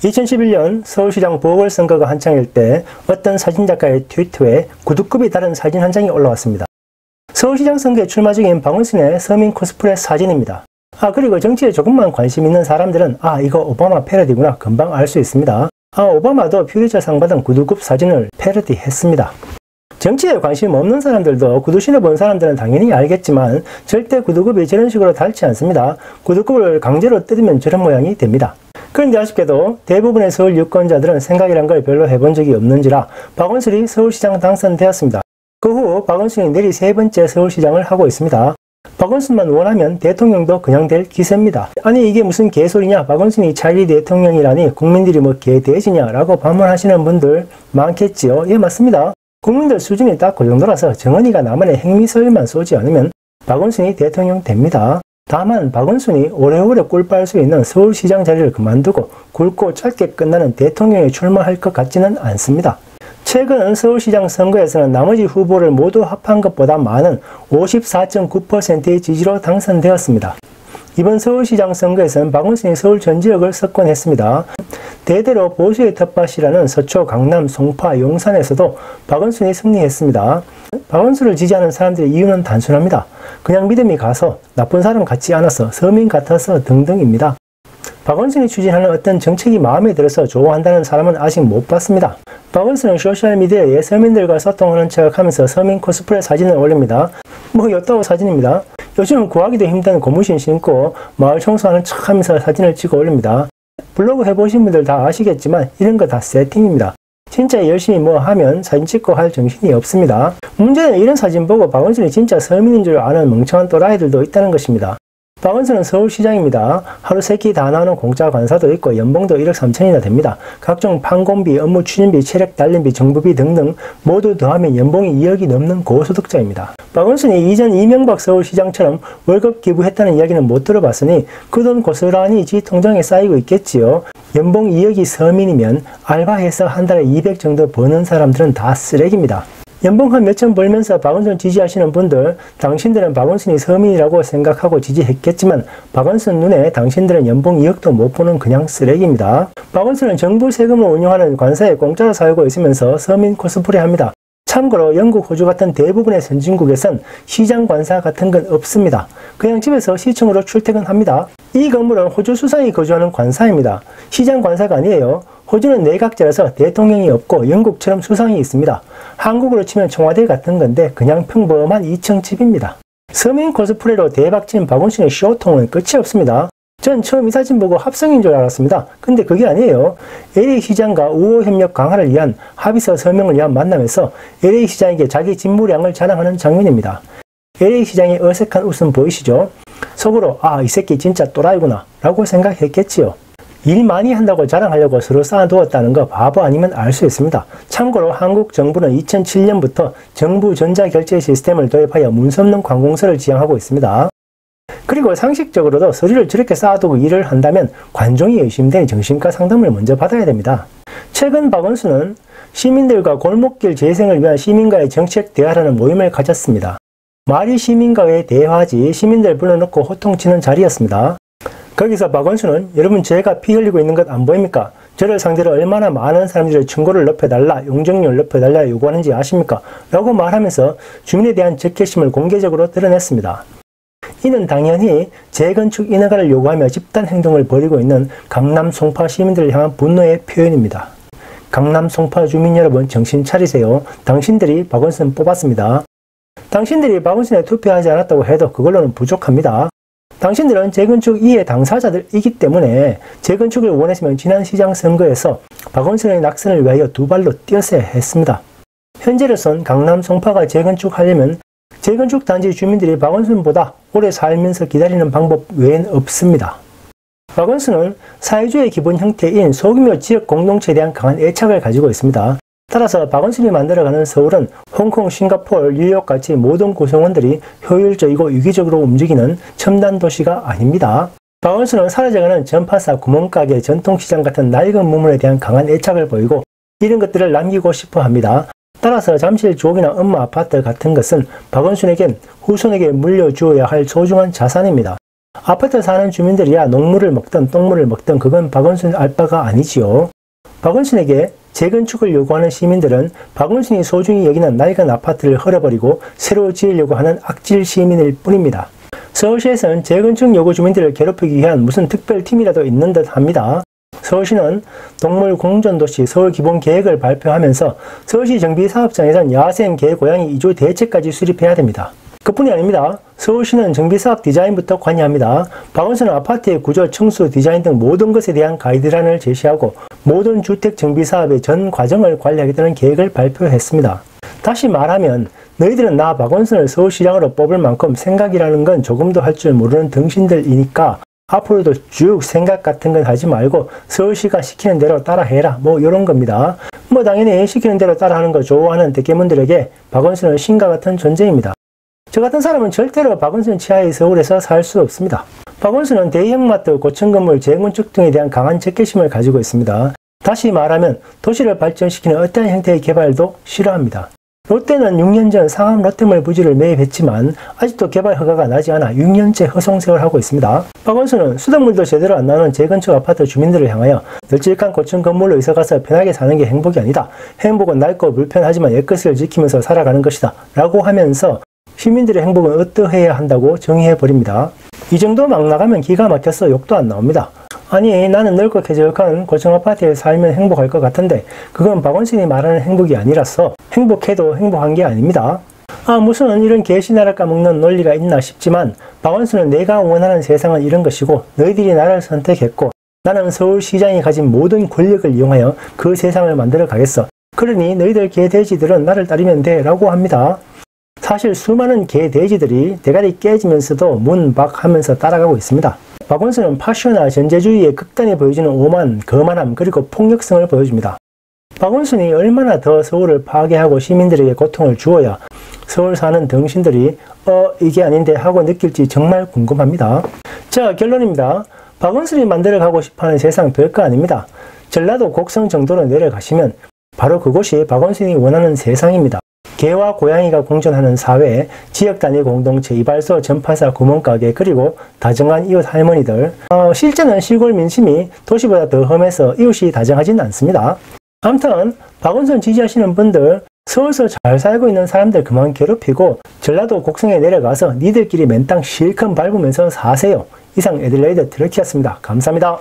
2011년 서울시장 보궐선거가 한창일 때 어떤 사진작가의 트위터에 구두급이 다른 사진 한 장이 올라왔습니다. 서울시장 선거에 출마 중인 박원순의 서민 코스프레 사진입니다. 그리고 정치에 조금만 관심 있는 사람들은 이거 오바마 패러디구나 금방 알 수 있습니다. 오바마도 퓨리처상 받은 구두급 사진을 패러디했습니다. 정치에 관심 없는 사람들도 구두 신어본 사람들은 당연히 알겠지만 절대 구두급이 저런 식으로 닳지 않습니다. 구두급을 강제로 뜯으면 저런 모양이 됩니다. 그런데 아쉽게도 대부분의 서울 유권자들은 생각이란 걸 별로 해본 적이 없는지라 박원순이 서울시장 당선되었습니다. 그 후 박원순이 내리 세 번째 서울시장을 하고 있습니다. 박원순만 원하면 대통령도 그냥 될 기세입니다. 아니 이게 무슨 개소리냐, 박원순이 차기 대통령이라니 국민들이 뭐 개돼지냐 라고 반문하시는 분들 많겠지요. 예, 맞습니다. 국민들 수준이 딱 그 정도라서 정은이가 나만의 행미서열만 쏘지 않으면 박원순이 대통령 됩니다. 다만 박원순이 오래오래 꿀 빨 수 있는 서울시장 자리를 그만두고 굵고 짧게 끝나는 대통령에 출마할 것 같지는 않습니다. 최근 서울시장 선거에서는 나머지 후보를 모두 합한 것보다 많은 54.9%의 지지로 당선되었습니다. 이번 서울시장 선거에서는 박원순이 서울 전 지역을 석권했습니다. 대대로 보수의 텃밭이라는 서초, 강남, 송파, 용산에서도 박원순이 승리했습니다. 박원순을 지지하는 사람들의 이유는 단순합니다. 그냥 믿음이 가서, 나쁜 사람 같지 않아서, 서민 같아서 등등입니다. 박원순이 추진하는 어떤 정책이 마음에 들어서 좋아한다는 사람은 아직 못 봤습니다. 박원순은 소셜미디어에 서민들과 소통하는 척하면서 서민 코스프레 사진을 올립니다. 뭐 엿다오 사진입니다. 요즘은 구하기도 힘든 고무신 신고 마을 청소하는 척하면서 사진을 찍어 올립니다. 블로그 해보신 분들 다 아시겠지만 이런 거 다 세팅입니다. 진짜 열심히 뭐 하면 사진 찍고 할 정신이 없습니다. 문제는 이런 사진 보고 박원순이 진짜 서민인 줄 아는 멍청한 또라이들도 있다는 것입니다. 박원순은 서울시장입니다. 하루 3끼 다 나오는 공짜 관사도 있고 연봉도 1억 3천이나 됩니다. 각종 판공비, 업무 추진비, 체력 단련비, 정부비 등등 모두 더하면 연봉이 2억이 넘는 고소득자입니다. 박원순이 이전 이명박 서울시장처럼 월급 기부했다는 이야기는 못 들어봤으니 그 돈 고스란히 지 통장에 쌓이고 있겠지요. 연봉 2억이 서민이면 알바해서 한 달에 200 정도 버는 사람들은 다 쓰레기입니다. 연봉 한 몇천 벌면서 박원순 지지하시는 분들, 당신들은 박원순이 서민이라고 생각하고 지지했겠지만 박원순 눈에 당신들은 연봉 2억도 못 보는 그냥 쓰레기입니다. 박원순은 정부 세금을 운용하는 관사에 공짜로 살고 있으면서 서민 코스프레 합니다. 참고로 영국, 호주 같은 대부분의 선진국에선 시장 관사 같은 건 없습니다. 그냥 집에서 시청으로 출퇴근합니다. 이 건물은 호주 수상이 거주하는 관사입니다. 시장 관사가 아니에요. 호주는 내각제라서 대통령이 없고 영국처럼 수상이 있습니다. 한국으로 치면 청와대 같은 건데 그냥 평범한 2층 집입니다. 서민 코스프레로 대박친 박원순의 쇼통은 끝이 없습니다. 전 처음 이 사진 보고 합성인 줄 알았습니다. 근데 그게 아니에요. LA시장과 우호협력 강화를 위한 합의서 서명을 위한 만남에서 LA시장에게 자기 직무량을 자랑하는 장면입니다. LA시장의 어색한 웃음 보이시죠? 속으로 이 새끼 진짜 또라이구나 라고 생각했겠지요. 일 많이 한다고 자랑하려고 서로 쌓아두었다는 거 바보 아니면 알 수 있습니다. 참고로 한국 정부는 2007년부터 정부 전자결제 시스템을 도입하여 문서없는 관공서를 지향하고 있습니다. 그리고 상식적으로도 서류를 저렇게 쌓아두고 일을 한다면 관종이 의심되니 정신과 상담을 먼저 받아야 됩니다. 최근 박원순은 시민들과 골목길 재생을 위한 시민과의 정책 대화라는 모임을 가졌습니다. 말이 시민과의 대화지 시민들 불러놓고 호통치는 자리였습니다. 거기서 박원순은 여러분 제가 피 흘리고 있는 것 안 보입니까? 저를 상대로 얼마나 많은 사람들의 충고를 높여달라, 용적률 높여달라 요구하는지 아십니까? 라고 말하면서 주민에 대한 적개심을 공개적으로 드러냈습니다. 이는 당연히 재건축 인허가를 요구하며 집단 행동을 벌이고 있는 강남 송파 시민들을 향한 분노의 표현입니다. 강남 송파 주민 여러분 정신 차리세요. 당신들이 박원순 뽑았습니다. 당신들이 박원순에 투표하지 않았다고 해도 그걸로는 부족합니다. 당신들은 재건축 2의 당사자들이기 때문에 재건축을 원했으면 지난 시장 선거에서 박원순의 낙선을 위하여 두 발로 뛰었어야 했습니다. 현재로선 강남 송파가 재건축하려면 재건축 단지 주민들이 박원순보다 오래 살면서 기다리는 방법 외엔 없습니다. 박원순은 사회주의 기본 형태인 소규모 지역 공동체에 대한 강한 애착을 가지고 있습니다. 따라서 박원순이 만들어가는 서울은 홍콩, 싱가포르, 뉴욕같이 모든 구성원들이 효율적이고 유기적으로 움직이는 첨단 도시가 아닙니다. 박원순은 사라져가는 전파사, 구멍가게, 전통시장 같은 낡은 문물에 대한 강한 애착을 보이고 이런 것들을 남기고 싶어 합니다. 따라서 잠실 주옥이나 엄마 아파트 같은 것은 박원순에겐 후손에게 물려주어야 할 소중한 자산입니다. 아파트 사는 주민들이야 녹물을 먹든 똥물을 먹든 그건 박원순 알 바가 아니지요. 박원순에게 재건축을 요구하는 시민들은 박원순이 소중히 여기는 낡은 아파트를 헐어버리고 새로 지으려고 하는 악질 시민일 뿐입니다. 서울시에서는 재건축 요구 주민들을 괴롭히기 위한 무슨 특별팀이라도 있는 듯 합니다. 서울시는 동물공존도시 서울기본계획을 발표하면서 서울시 정비사업장에선 야생 개고양이 이주 대책까지 수립해야 됩니다. 그뿐이 아닙니다. 서울시는 정비사업 디자인부터 관여합니다. 박원순은 아파트의 구조, 청수, 디자인 등 모든 것에 대한 가이드라인을 제시하고 모든 주택 정비사업의 전 과정을 관리하겠다는 계획을 발표했습니다. 다시 말하면 너희들은 나 박원순을 서울시장으로 뽑을 만큼 생각이라는 건 조금도 할 줄 모르는 등신들이니까 앞으로도 쭉 생각 같은 건 하지 말고 서울시가 시키는 대로 따라해라, 뭐 이런 겁니다. 당연히 시키는 대로 따라하는 거 좋아하는 대깨문들에게 박원순은 신과 같은 존재입니다. 저 같은 사람은 절대로 박원순 치하의 서울에서 살 수 없습니다. 박원순은 대형마트, 고층건물, 재건축 등에 대한 강한 적개심을 가지고 있습니다. 다시 말하면 도시를 발전시키는 어떠한 형태의 개발도 싫어합니다. 롯데는 6년 전 상암 롯데몰 부지를 매입했지만 아직도 개발 허가가 나지 않아 6년째 허송세월을 하고 있습니다. 박원순은 수돗물도 제대로 안 나오는 재건축 아파트 주민들을 향하여 널찍한 고층 건물로 이사가서 편하게 사는 게 행복이 아니다. 행복은 낡고 불편하지만 옛것을 지키면서 살아가는 것이다. 라고 하면서 시민들의 행복은 어떠해야 한다고 정의해버립니다. 이 정도 막 나가면 기가 막혀서 욕도 안 나옵니다. 아니, 나는 넓고 쾌적한 고층 아파트에 살면 행복할 것 같은데 그건 박원순이 말하는 행복이 아니라서 행복해도 행복한 게 아닙니다. 무슨 이런 개시나라 까먹는 논리가 있나 싶지만 박원순은 내가 원하는 세상은 이런 것이고 너희들이 나를 선택했고 나는 서울시장이 가진 모든 권력을 이용하여 그 세상을 만들어 가겠어. 그러니 너희들 개돼지들은 나를 따르면 돼 라고 합니다. 사실 수많은 개돼지들이 대가리 깨지면서도 문박하면서 따라가고 있습니다. 박원순은 파쇼나 전제주의의 극단에 보여주는 오만, 거만함 그리고 폭력성을 보여줍니다. 박원순이 얼마나 더 서울을 파괴하고 시민들에게 고통을 주어야 서울 사는 등신들이 이게 아닌데 하고 느낄지 정말 궁금합니다. 자, 결론입니다. 박원순이 만들어가고 싶어하는 세상 별거 아닙니다. 전라도 곡성 정도로 내려가시면 바로 그곳이 박원순이 원하는 세상입니다. 개와 고양이가 공존하는 사회, 지역 단위 공동체, 이발소, 전파사, 구멍가게, 그리고 다정한 이웃 할머니들. 실제는 시골 민심이 도시보다 더 험해서 이웃이 다정하진 않습니다. 아무튼 박원순 지지하시는 분들 서울서 잘 살고 있는 사람들 그만 괴롭히고 전라도 곡성에 내려가서 니들끼리 맨땅 실컷 밟으면서 사세요. 이상 애들레이드 트럭키였습니다. 감사합니다.